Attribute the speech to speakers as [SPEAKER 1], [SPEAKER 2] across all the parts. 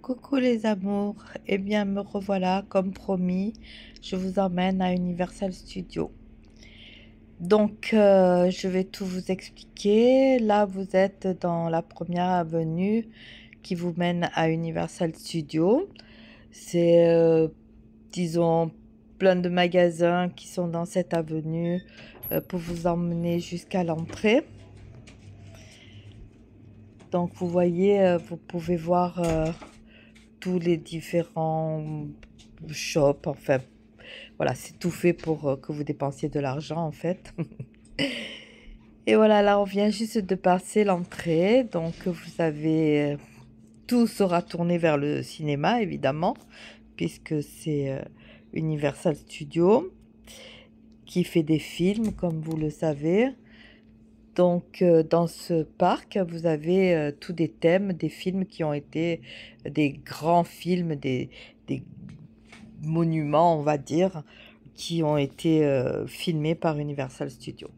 [SPEAKER 1] Coucou les amours, eh bien me revoilà, comme promis, je vous emmène à Universal Studios. Donc je vais tout vous expliquer. Là vous êtes dans la première avenue qui vous mène à Universal Studios. C'est, disons, plein de magasins qui sont dans cette avenue pour vous emmener jusqu'à l'entrée. Donc vous voyez, vous pouvez voir tous les différents shops, enfin voilà, c'est tout fait pour que vous dépensiez de l'argent en fait. Et voilà, là on vient juste de passer l'entrée, donc vous avez tout sera tourné vers le cinéma évidemment, puisque c'est Universal Studios qui fait des films comme vous le savez. Donc dans ce parc, vous avez tous des thèmes, des films qui ont été des grands films, des monuments, on va dire, qui ont été filmés par Universal Studios.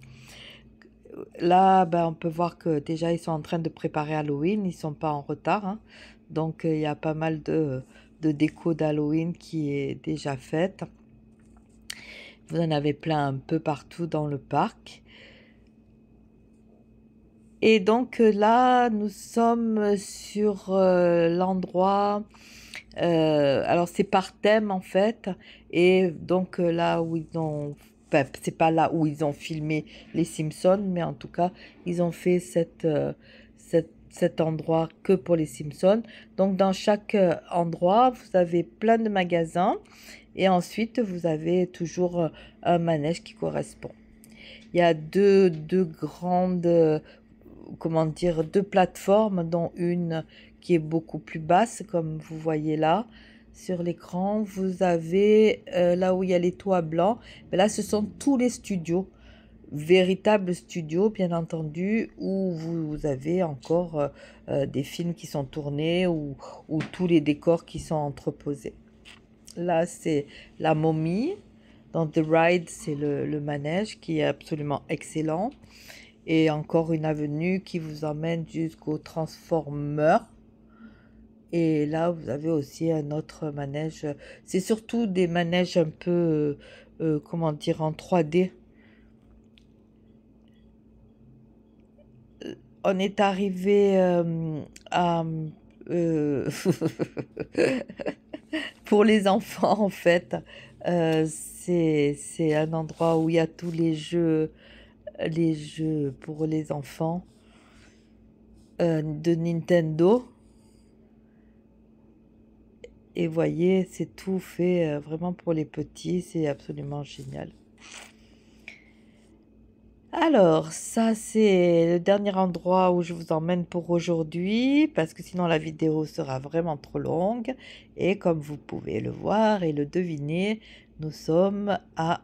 [SPEAKER 1] Là, ben, on peut voir que déjà ils sont en train de préparer Halloween, ils sont pas en retard, hein. Donc il y a pas mal de déco d'Halloween qui est déjà faite. Vous en avez plein un peu partout dans le parc. Et donc là, nous sommes sur l'endroit. Alors c'est par thème en fait, et donc là où ils ont, enfin, c'est pas là où ils ont filmé les Simpsons, mais en tout cas ils ont fait cet endroit que pour les Simpsons. Donc dans chaque endroit, vous avez plein de magasins, et ensuite vous avez toujours un manège qui correspond. Il y a deux grandes, comment dire, deux plateformes, dont une qui est beaucoup plus basse, comme vous voyez là sur l'écran. Vous avez là où il y a les toits blancs, mais là ce sont tous les studios, véritables studios bien entendu, où vous avez encore des films qui sont tournés, ou tous les décors qui sont entreposés. Là c'est la momie. Dans The Ride, c'est le manège qui est absolument excellent. Et encore une avenue qui vous emmène jusqu'au Transformer. Et là, vous avez aussi un autre manège. C'est surtout des manèges un peu, comment dire, en 3D. On est arrivé à... euh, pour les enfants, en fait. C'est un endroit où il y a tous les jeux pour les enfants de Nintendo. Et voyez, c'est tout fait vraiment pour les petits, c'est absolument génial. Alors, ça c'est le dernier endroit où je vous emmène pour aujourd'hui, parce que sinon la vidéo sera vraiment trop longue. Et comme vous pouvez le voir et le deviner, nous sommes à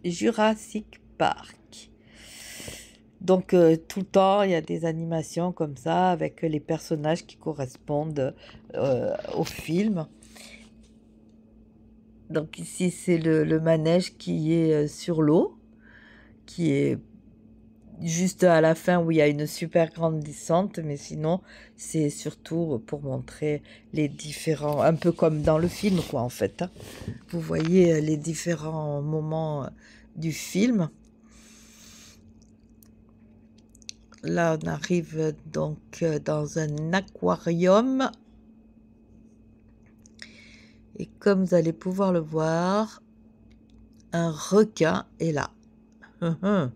[SPEAKER 1] Jurassic Park. Donc tout le temps, il y a des animations comme ça, avec les personnages qui correspondent au film. Donc ici, c'est le manège qui est sur l'eau, qui est juste à la fin où il y a une super grande descente, mais sinon, c'est surtout pour montrer les différents, un peu comme dans le film, quoi, en fait, hein. Vous voyez les différents moments du film. Là, on arrive donc dans un aquarium. Et comme vous allez pouvoir le voir, un requin est là. Un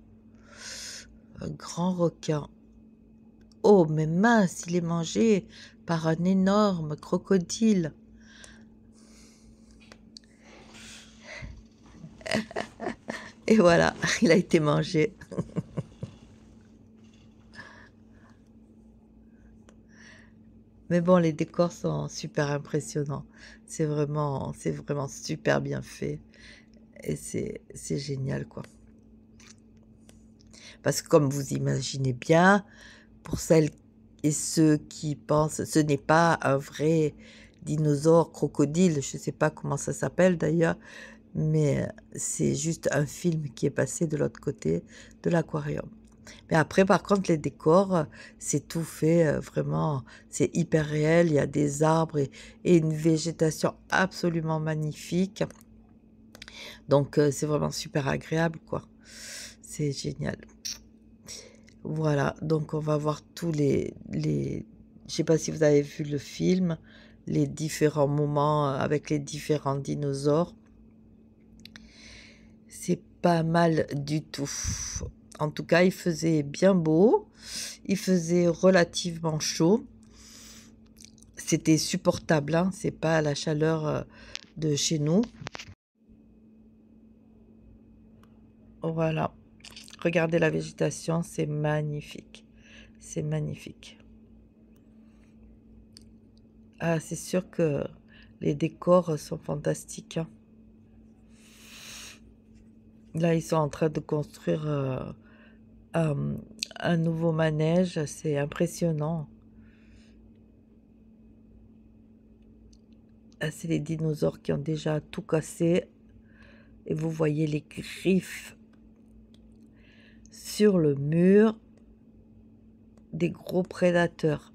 [SPEAKER 1] grand requin. Oh, mais mince, il est mangé par un énorme crocodile. Et voilà, il a été mangé. Mais bon, les décors sont super impressionnants. C'est vraiment super bien fait. Et c'est génial, quoi. Parce que comme vous imaginez bien, pour celles et ceux qui pensent, ce n'est pas un vrai dinosaure crocodile, je ne sais pas comment ça s'appelle d'ailleurs, mais c'est juste un film qui est passé de l'autre côté de l'aquarium. Mais après, par contre, les décors, c'est tout fait vraiment, c'est hyper réel. Il y a des arbres et une végétation absolument magnifique. Donc, c'est vraiment super agréable, quoi. C'est génial. Voilà, donc on va voir tous je sais pas si vous avez vu le film, les différents moments avec les différents dinosaures. C'est pas mal du tout. En tout cas, il faisait bien beau, il faisait relativement chaud. C'était supportable, hein, c'est pas la chaleur de chez nous. Voilà, regardez la végétation, c'est magnifique. C'est magnifique. Ah, c'est sûr que les décors sont fantastiques, hein. Là, ils sont en train de construire un nouveau manège. C'est impressionnant. Ah, c'est les dinosaures qui ont déjà tout cassé. Et vous voyez les griffes sur le mur des gros prédateurs.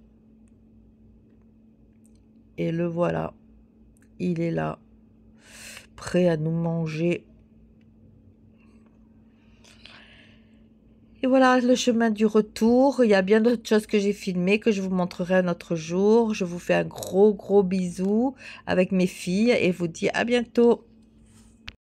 [SPEAKER 1] Et le voilà. Il est là, prêt à nous manger. Et voilà le chemin du retour. Il y a bien d'autres choses que j'ai filmées que je vous montrerai un autre jour. Je vous fais un gros bisou avec mes filles et vous dis à bientôt.